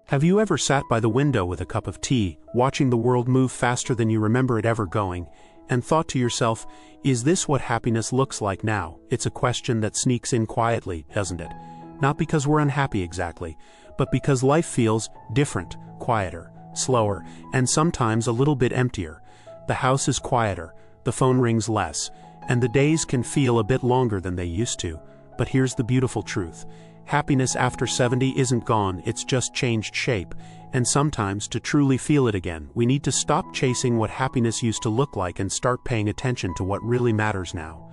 Have you ever sat by the window with a cup of tea, watching the world move faster than you remember it ever going, and thought to yourself, is this what happiness looks like now? It's a question that sneaks in quietly, doesn't it? Not because we're unhappy exactly, but because life feels different, quieter, slower, and sometimes a little bit emptier. The house is quieter, the phone rings less, and the days can feel a bit longer than they used to. But here's the beautiful truth. Happiness after 70 isn't gone, it's just changed shape. And sometimes, to truly feel it again, we need to stop chasing what happiness used to look like and start paying attention to what really matters now.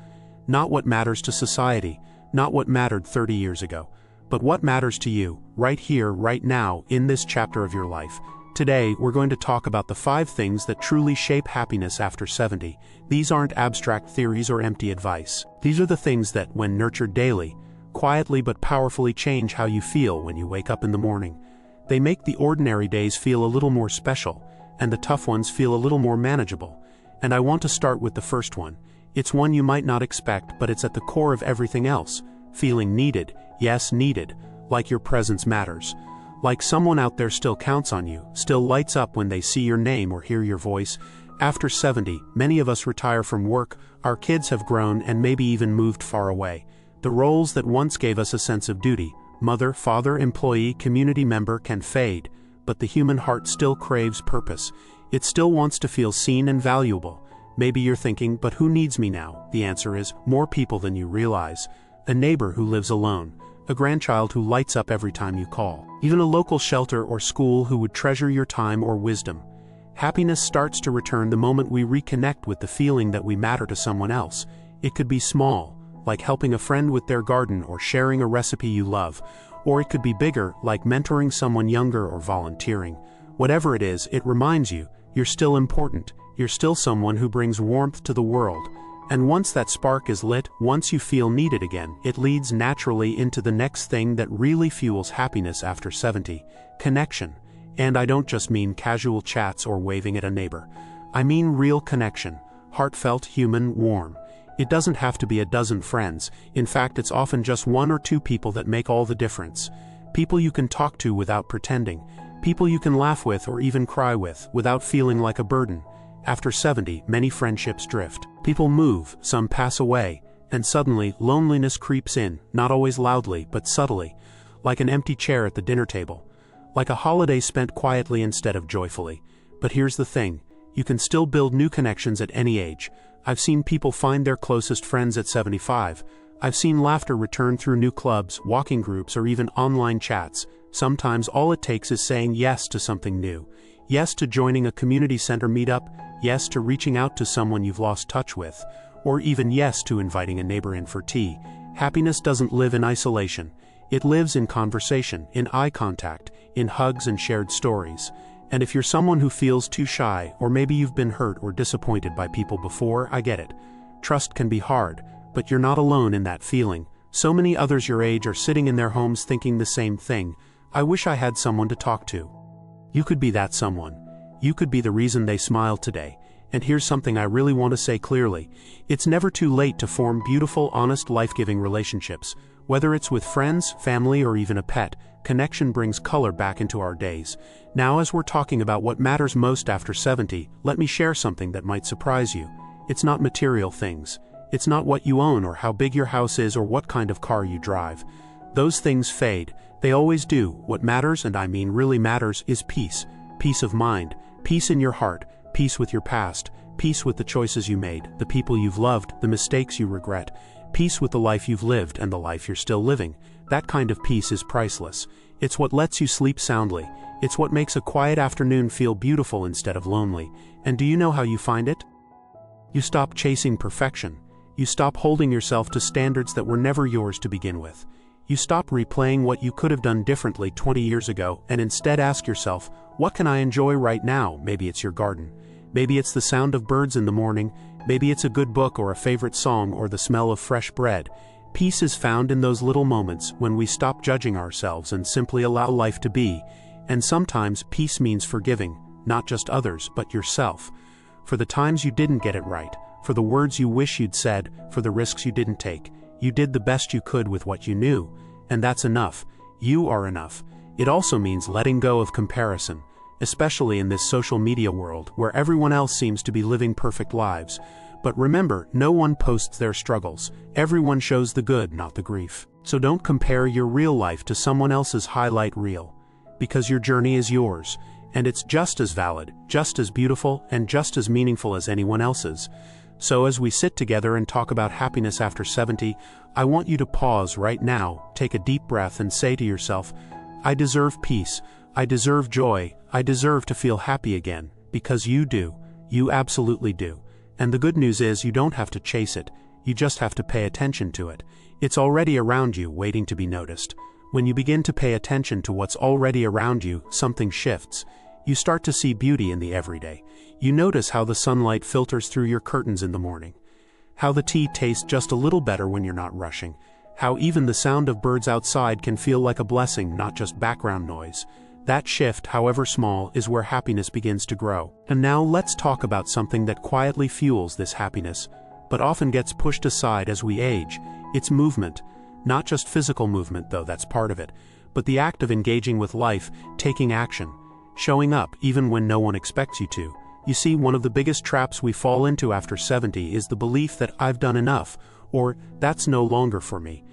Not what matters to society, not what mattered 30 years ago, but what matters to you, right here, right now, in this chapter of your life. Today, we're going to talk about the 5 things that truly shape happiness after 70. These aren't abstract theories or empty advice. These are the things that, when nurtured daily, quietly but powerfully change how you feel when you wake up in the morning. They make the ordinary days feel a little more special, and the tough ones feel a little more manageable. And I want to start with the first one. It's one you might not expect, but it's at the core of everything else. Feeling needed, yes, needed, like your presence matters. Like someone out there still counts on you, still lights up when they see your name or hear your voice. After 70, many of us retire from work, our kids have grown and maybe even moved far away. The roles that once gave us a sense of duty, mother, father, employee, community member, can fade, but the human heart still craves purpose. It still wants to feel seen and valuable. Maybe you're thinking, but who needs me now? The answer is, more people than you realize. A neighbor who lives alone, a grandchild who lights up every time you call, even a local shelter or school who would treasure your time or wisdom. Happiness starts to return the moment we reconnect with the feeling that we matter to someone else. It could be small, like helping a friend with their garden or sharing a recipe you love, or it could be bigger, like mentoring someone younger or volunteering. Whatever it is, it reminds you, you're still important, you're still someone who brings warmth to the world. And once that spark is lit, once you feel needed again, it leads naturally into the next thing that really fuels happiness after 70, connection. And I don't just mean casual chats or waving at a neighbor. I mean real connection, heartfelt, human, warm. It doesn't have to be a dozen friends. In fact, it's often just 1 or 2 people that make all the difference. People you can talk to without pretending. People you can laugh with or even cry with, without feeling like a burden. After 70, many friendships drift. People move, some pass away, and suddenly, loneliness creeps in, not always loudly, but subtly. Like an empty chair at the dinner table. Like a holiday spent quietly instead of joyfully. But here's the thing. You can still build new connections at any age. I've seen people find their closest friends at 75. I've seen laughter return through new clubs, walking groups, or even online chats. Sometimes all it takes is saying yes to something new. Yes to joining a community center meetup, yes to reaching out to someone you've lost touch with, or even yes to inviting a neighbor in for tea. Happiness doesn't live in isolation. It lives in conversation, in eye contact, in hugs and shared stories. And if you're someone who feels too shy, or maybe you've been hurt or disappointed by people before, I get it. Trust can be hard, but you're not alone in that feeling. So many others your age are sitting in their homes thinking the same thing. I wish I had someone to talk to. You could be that someone. You could be the reason they smile today. And here's something I really want to say clearly. It's never too late to form beautiful, honest, life-giving relationships. Whether it's with friends, family, or even a pet, connection brings color back into our days. Now, as we're talking about what matters most after 70, let me share something that might surprise you. It's not material things. It's not what you own or how big your house is or what kind of car you drive. Those things fade. They always do. What matters, and I mean really matters, is peace. Peace of mind. Peace in your heart. Peace with your past. Peace with the choices you made, the people you've loved, the mistakes you regret. Peace with the life you've lived and the life you're still living. That kind of peace is priceless. It's what lets you sleep soundly. It's what makes a quiet afternoon feel beautiful instead of lonely. And do you know how you find it? You stop chasing perfection. You stop holding yourself to standards that were never yours to begin with. You stop replaying what you could have done differently 20 years ago and instead ask yourself, what can I enjoy right now? Maybe it's your garden. Maybe it's the sound of birds in the morning. Maybe it's a good book or a favorite song or the smell of fresh bread. Peace is found in those little moments when we stop judging ourselves and simply allow life to be. And sometimes peace means forgiving, not just others, but yourself. For the times you didn't get it right, for the words you wish you'd said, for the risks you didn't take. You did the best you could with what you knew, and that's enough. You are enough. It also means letting go of comparison, especially in this social media world where everyone else seems to be living perfect lives. But remember, no one posts their struggles. Everyone shows the good, not the grief. So don't compare your real life to someone else's highlight reel, because your journey is yours, and it's just as valid, just as beautiful, and just as meaningful as anyone else's. So as we sit together and talk about happiness after 70, I want you to pause right now, take a deep breath, and say to yourself, I deserve peace, I deserve joy, I deserve to feel happy again, because you do, you absolutely do. And the good news is you don't have to chase it, you just have to pay attention to it. It's already around you, waiting to be noticed. When you begin to pay attention to what's already around you, something shifts. You start to see beauty in the everyday. You notice how the sunlight filters through your curtains in the morning, how the tea tastes just a little better when you're not rushing, how even the sound of birds outside can feel like a blessing, not just background noise. That shift, however small, is where happiness begins to grow. And now let's talk about something that quietly fuels this happiness, but often gets pushed aside as we age. It's movement. Not just physical movement, though that's part of it, but the act of engaging with life, taking action, showing up even when no one expects you to. You see, one of the biggest traps we fall into after 70 is the belief that I've done enough, or that's no longer for me.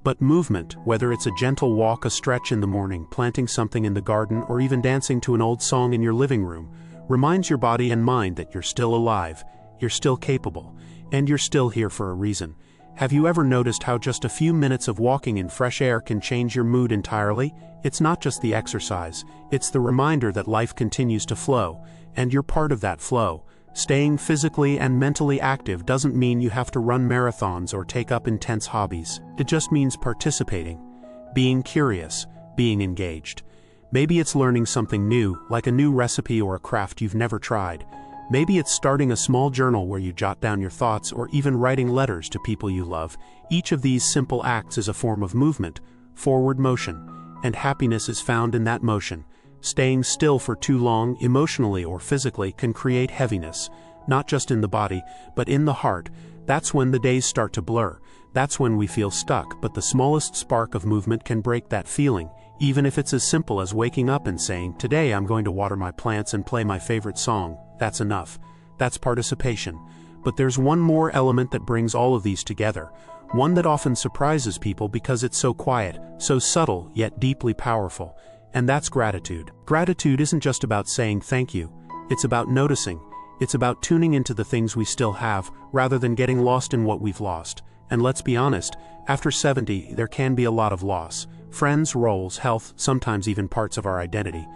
But movement, whether it's a gentle walk, a stretch in the morning, planting something in the garden, or even dancing to an old song in your living room, reminds your body and mind that you're still alive, you're still capable, and you're still here for a reason. Have you ever noticed how just a few minutes of walking in fresh air can change your mood entirely? It's not just the exercise, it's the reminder that life continues to flow, and you're part of that flow. Staying physically and mentally active doesn't mean you have to run marathons or take up intense hobbies. It just means participating, being curious, being engaged. Maybe it's learning something new, like a new recipe or a craft you've never tried. Maybe it's starting a small journal where you jot down your thoughts, or even writing letters to people you love. Each of these simple acts is a form of movement, forward motion, and happiness is found in that motion. Staying still for too long, emotionally or physically, can create heaviness, not just in the body, but in the heart. That's when the days start to blur. That's when we feel stuck, but the smallest spark of movement can break that feeling, even if it's as simple as waking up and saying, today I'm going to water my plants and play my favorite song. That's enough. That's participation. But there's one more element that brings all of these together, one that often surprises people because it's so quiet, so subtle, yet deeply powerful. And that's gratitude. Gratitude isn't just about saying thank you. It's about noticing. It's about tuning into the things we still have, rather than getting lost in what we've lost. And let's be honest, after 70, there can be a lot of loss. Friends, roles, health, sometimes even parts of our identity.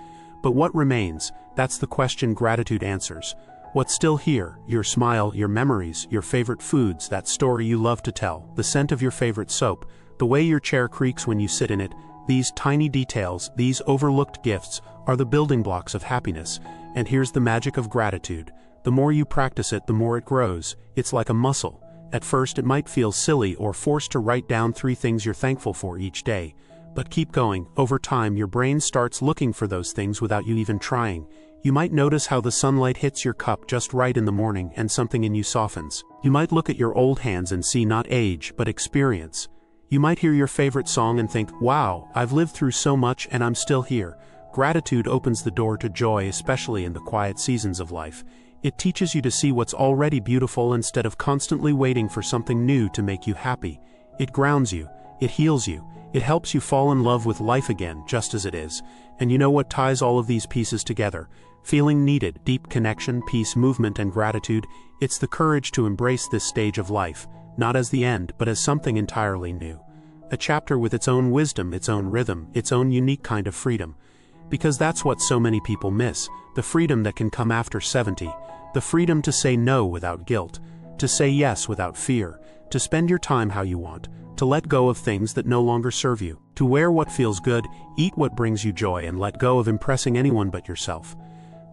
But what remains? That's the question gratitude answers. What's still here? Your smile, your memories, your favorite foods, that story you love to tell, the scent of your favorite soap, the way your chair creaks when you sit in it. These tiny details, these overlooked gifts, are the building blocks of happiness. And here's the magic of gratitude. The more you practice it, the more it grows. It's like a muscle. At first it might feel silly or forced to write down 3 things you're thankful for each day. But keep going. Over time, your brain starts looking for those things without you even trying. You might notice how the sunlight hits your cup just right in the morning and something in you softens. You might look at your old hands and see not age, but experience. You might hear your favorite song and think, wow, I've lived through so much and I'm still here. Gratitude opens the door to joy, especially in the quiet seasons of life. It teaches you to see what's already beautiful instead of constantly waiting for something new to make you happy. It grounds you. It heals you. It helps you fall in love with life again, just as it is. And you know what ties all of these pieces together? Feeling needed, deep connection, peace, movement, and gratitude. It's the courage to embrace this stage of life, not as the end, but as something entirely new. A chapter with its own wisdom, its own rhythm, its own unique kind of freedom. Because that's what so many people miss, the freedom that can come after 70. The freedom to say no without guilt, to say yes without fear, to spend your time how you want, to let go of things that no longer serve you, to wear what feels good, eat what brings you joy, and let go of impressing anyone but yourself.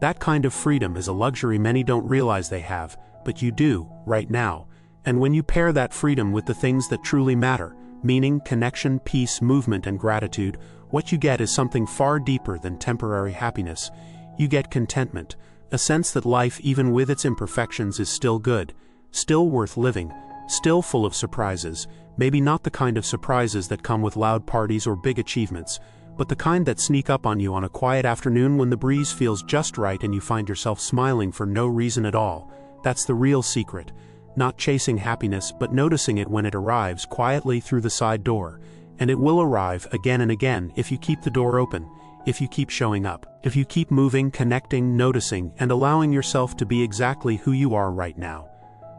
That kind of freedom is a luxury many don't realize they have, but you do, right now. And when you pair that freedom with the things that truly matter, meaning, connection, peace, movement, and gratitude, what you get is something far deeper than temporary happiness. You get contentment, a sense that life, even with its imperfections, is still good, still worth living, still full of surprises, maybe not the kind of surprises that come with loud parties or big achievements, but the kind that sneak up on you on a quiet afternoon when the breeze feels just right and you find yourself smiling for no reason at all. That's the real secret. Not chasing happiness, but noticing it when it arrives quietly through the side door. And it will arrive again and again if you keep the door open, if you keep showing up, if you keep moving, connecting, noticing, and allowing yourself to be exactly who you are right now.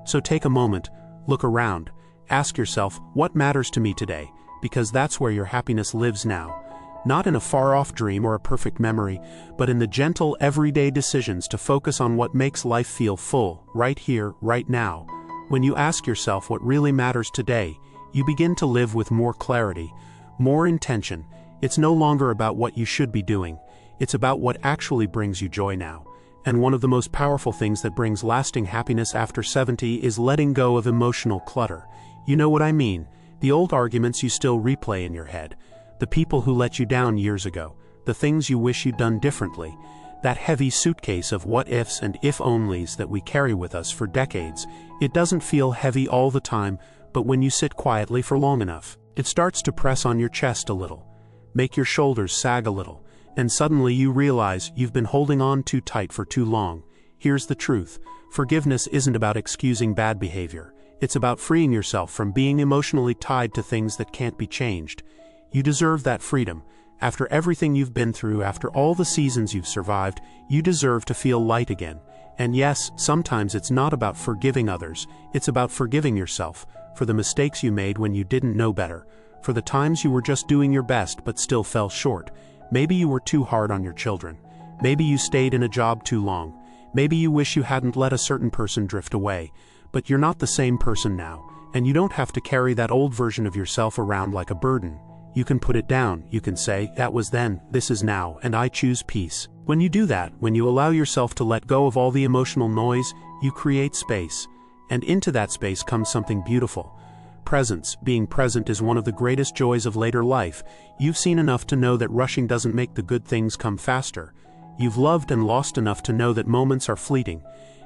So take a moment, look around, ask yourself, what matters to me today? Because that's where your happiness lives now. Not in a far-off dream or a perfect memory, but in the gentle, everyday decisions to focus on what makes life feel full, right here, right now. When you ask yourself what really matters today, you begin to live with more clarity, more intention. It's no longer about what you should be doing. It's about what actually brings you joy now. And one of the most powerful things that brings lasting happiness after 70 is letting go of emotional clutter. You know what I mean? The old arguments you still replay in your head. The people who let you down years ago. The things you wish you'd done differently. That heavy suitcase of what-ifs and if-onlys that we carry with us for decades. It doesn't feel heavy all the time, but when you sit quietly for long enough, it starts to press on your chest a little, make your shoulders sag a little, and suddenly you realize you've been holding on too tight for too long. Here's the truth. Forgiveness isn't about excusing bad behavior. It's about freeing yourself from being emotionally tied to things that can't be changed. You deserve that freedom. After everything you've been through, after all the seasons you've survived, you deserve to feel light again. And yes, sometimes it's not about forgiving others, it's about forgiving yourself, for the mistakes you made when you didn't know better, for the times you were just doing your best but still fell short. Maybe you were too hard on your children. Maybe you stayed in a job too long. Maybe you wish you hadn't let a certain person drift away. But you're not the same person now, and you don't have to carry that old version of yourself around like a burden. You can put it down. You can say, that was then, this is now, and I choose peace. When you do that, when you allow yourself to let go of all the emotional noise, you create space. And into that space comes something beautiful. Presence. Being present is one of the greatest joys of later life. You've seen enough to know that rushing doesn't make the good things come faster. You've loved and lost enough to know that moments are fleeting.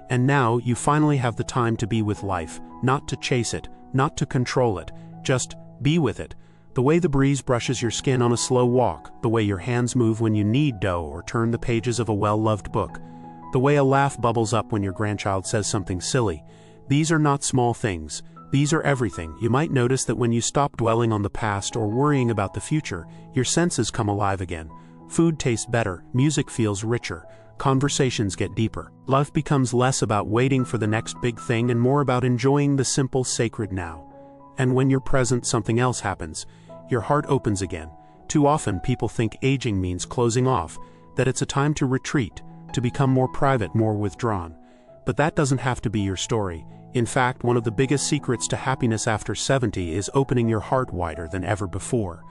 And now you finally have the time to be with life, not to chase it, not to control it, just be with it. The way the breeze brushes your skin on a slow walk, the way your hands move when you knead dough or turn the pages of a well-loved book, the way a laugh bubbles up when your grandchild says something silly. These are not small things. These are everything. You might notice that when you stop dwelling on the past or worrying about the future, your senses come alive again. Food tastes better, music feels richer, conversations get deeper. Life becomes less about waiting for the next big thing and more about enjoying the simple, sacred now. And when you're present, something else happens. Your heart opens again. Too often people think aging means closing off, that it's a time to retreat, to become more private, more withdrawn. But that doesn't have to be your story. In fact, one of the biggest secrets to happiness after 70 is opening your heart wider than ever before.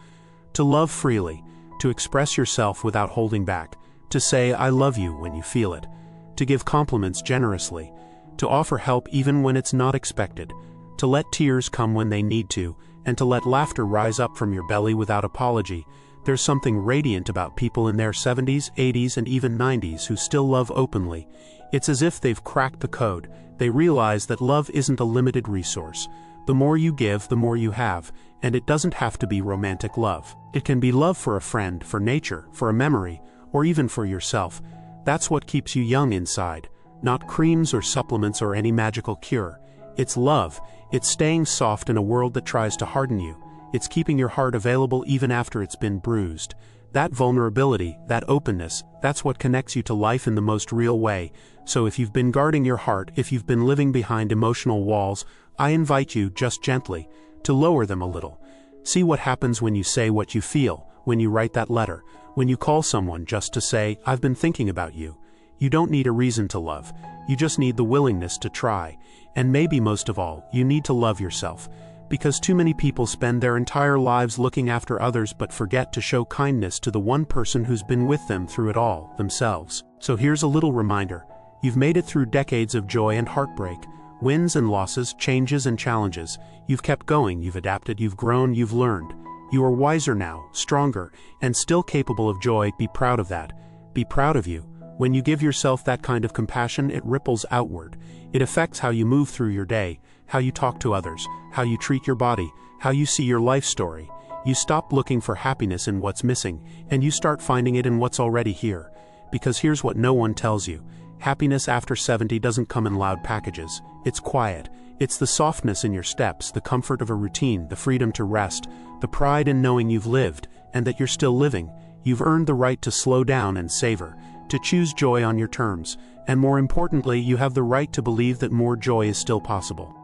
To love freely, to express yourself without holding back, to say I love you when you feel it, to give compliments generously, to offer help even when it's not expected, to let tears come when they need to, and to let laughter rise up from your belly without apology. There's something radiant about people in their 70s, 80s, and even 90s who still love openly. It's as if they've cracked the code. They realize that love isn't a limited resource. The more you give, the more you have, and it doesn't have to be romantic love. It can be love for a friend, for nature, for a memory, or even for yourself. That's what keeps you young inside. Not creams or supplements or any magical cure. It's love. It's staying soft in a world that tries to harden you. It's keeping your heart available even after it's been bruised. That vulnerability, that openness, that's what connects you to life in the most real way. So if you've been guarding your heart, if you've been living behind emotional walls, I invite you, just gently, to lower them a little. See what happens when you say what you feel, when you write that letter, when you call someone just to say, I've been thinking about you. You don't need a reason to love. You just need the willingness to try. And maybe most of all, you need to love yourself. Because too many people spend their entire lives looking after others but forget to show kindness to the one person who's been with them through it all, themselves. So here's a little reminder. You've made it through decades of joy and heartbreak, wins and losses, changes and challenges. You've kept going, you've adapted, you've grown, you've learned. You are wiser now, stronger, and still capable of joy. Be proud of that. Be proud of you. When you give yourself that kind of compassion, it ripples outward. It affects how you move through your day, how you talk to others, how you treat your body, how you see your life story. You stop looking for happiness in what's missing, and you start finding it in what's already here. Because here's what no one tells you. Happiness after 70 doesn't come in loud packages. It's quiet. It's the softness in your steps, the comfort of a routine, the freedom to rest, the pride in knowing you've lived, and that you're still living. You've earned the right to slow down and savor, to choose joy on your terms, and more importantly, you have the right to believe that more joy is still possible.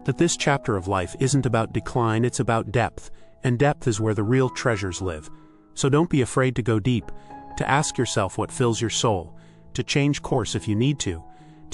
That this chapter of life isn't about decline, it's about depth, and depth is where the real treasures live. So don't be afraid to go deep, to ask yourself what fills your soul, to change course if you need to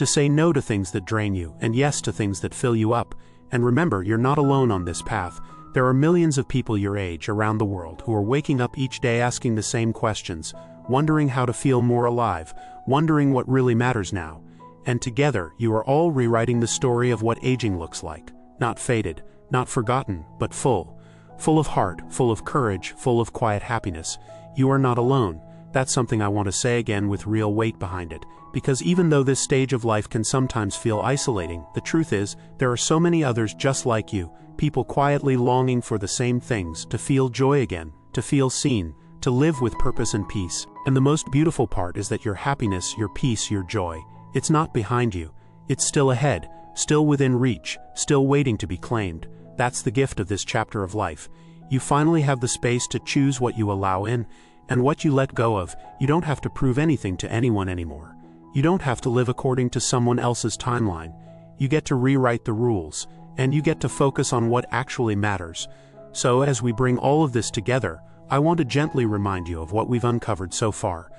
say no to things that drain you, and yes to things that fill you up. And remember, you're not alone on this path. There are millions of people your age around the world who are waking up each day asking the same questions, wondering how to feel more alive, wondering what really matters now. And together, you are all rewriting the story of what aging looks like. Not faded, not forgotten, but full. Full of heart, full of courage, full of quiet happiness. You are not alone. That's something I want to say again with real weight behind it. Because even though this stage of life can sometimes feel isolating, the truth is, there are so many others just like you, people quietly longing for the same things, to feel joy again, to feel seen, to live with purpose and peace. And the most beautiful part is that your happiness, your peace, your joy, it's not behind you. It's still ahead, still within reach, still waiting to be claimed. That's the gift of this chapter of life. You finally have the space to choose what you allow in, and what you let go of. You don't have to prove anything to anyone anymore. You don't have to live according to someone else's timeline. You get to rewrite the rules, and you get to focus on what actually matters. So as we bring all of this together, I want to gently remind you of what we've uncovered so far.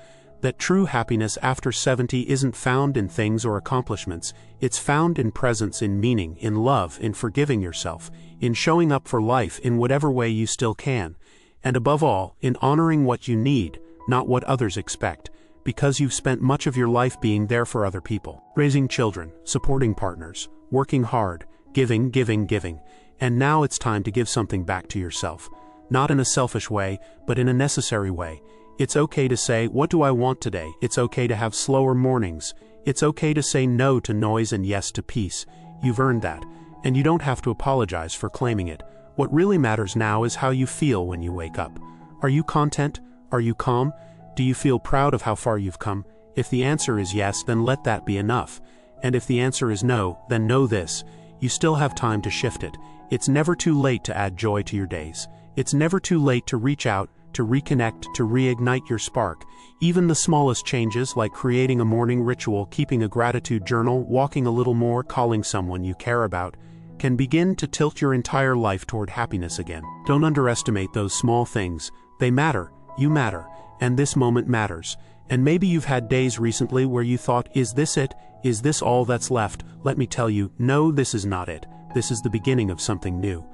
That true happiness after 70 isn't found in things or accomplishments. It's found in presence, in meaning, in love, in forgiving yourself, in showing up for life in whatever way you still can. And above all, in honoring what you need, not what others expect. Because you've spent much of your life being there for other people, raising children, supporting partners, working hard, giving, and now it's time to give something back to yourself. Not in a selfish way, but in a necessary way. It's okay to say, what do I want today? It's okay to have slower mornings. It's okay to say no to noise and yes to peace. You've earned that, and you don't have to apologize for claiming it. What really matters now is how you feel when you wake up. Are you content? Are you calm? Do you feel proud of how far you've come? If the answer is yes, then let that be enough. And if the answer is no, then know this. You still have time to shift it. It's never too late to add joy to your days. It's never too late to reach out, to reconnect, to reignite your spark. Even the smallest changes, like creating a morning ritual, keeping a gratitude journal, walking a little more, calling someone you care about, can begin to tilt your entire life toward happiness again. Don't underestimate those small things. They matter. You matter. And this moment matters. And maybe you've had days recently where you thought, is this it? Is this all that's left? Let me tell you, no, this is not it. This is the beginning of something new.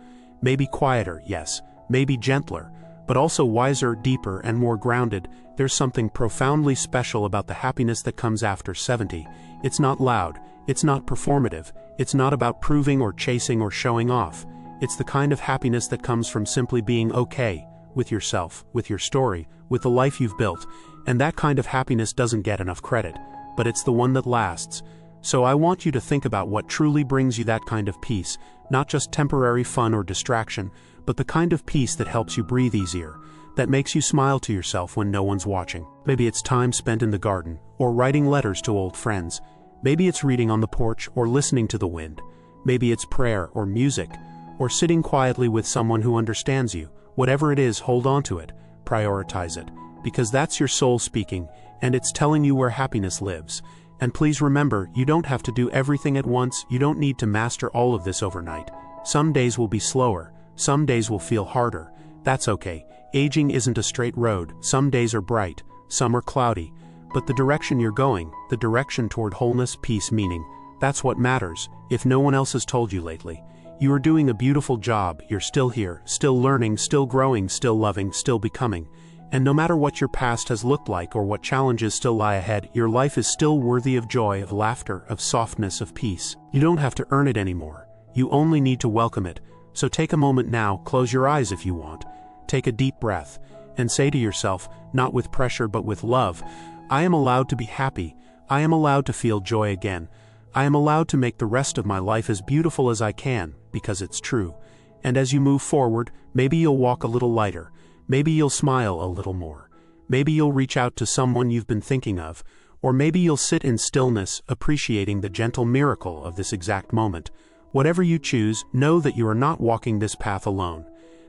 Maybe quieter, yes. Maybe gentler. But also wiser, deeper, and more grounded. There's something profoundly special about the happiness that comes after 70. It's not loud. It's not performative. It's not about proving or chasing or showing off. It's the kind of happiness that comes from simply being okay with yourself, with your story, with the life you've built. And that kind of happiness doesn't get enough credit, but it's the one that lasts. So I want you to think about what truly brings you that kind of peace, not just temporary fun or distraction, but the kind of peace that helps you breathe easier, that makes you smile to yourself when no one's watching. Maybe it's time spent in the garden, or writing letters to old friends. Maybe it's reading on the porch or listening to the wind. Maybe it's prayer or music, or sitting quietly with someone who understands you. Whatever it is, hold on to it, prioritize it, because that's your soul speaking, and it's telling you where happiness lives. And please remember, you don't have to do everything at once. You don't need to master all of this overnight. Some days will be slower. Some days will feel harder. That's okay. Aging isn't a straight road. Some days are bright. Some are cloudy. But the direction you're going, the direction toward wholeness, peace, meaning, that's what matters, if no one else has told you lately. You are doing a beautiful job. You're still here, still learning, still growing, still loving, still becoming. And no matter what your past has looked like or what challenges still lie ahead, your life is still worthy of joy, of laughter, of softness, of peace. You don't have to earn it anymore. You only need to welcome it. So take a moment now, close your eyes if you want. Take a deep breath, and say to yourself, not with pressure but with love, I am allowed to be happy. I am allowed to feel joy again. I am allowed to make the rest of my life as beautiful as I can, because it's true. And as you move forward, maybe you'll walk a little lighter, maybe you'll smile a little more, maybe you'll reach out to someone you've been thinking of, or maybe you'll sit in stillness, appreciating the gentle miracle of this exact moment. Whatever you choose, know that you are not walking this path alone.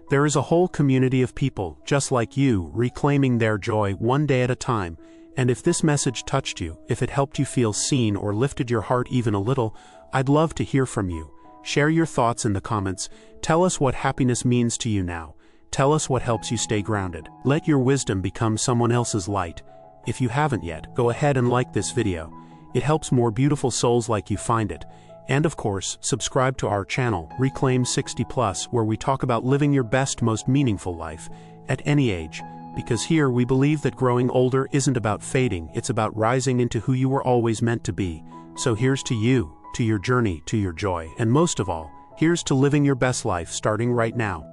There is a whole community of people, just like you, reclaiming their joy one day at a time. And if this message touched you, if it helped you feel seen or lifted your heart even a little, I'd love to hear from you. Share your thoughts in the comments. Tell us what happiness means to you now. Tell us what helps you stay grounded. Let your wisdom become someone else's light. If you haven't yet, go ahead and like this video. It helps more beautiful souls like you find it. And of course, subscribe to our channel, Reclaim 60+, where we talk about living your best, most meaningful life, at any age. Because here we believe that growing older isn't about fading, it's about rising into who you were always meant to be. So here's to you, to your journey, to your joy, and most of all, here's to living your best life starting right now.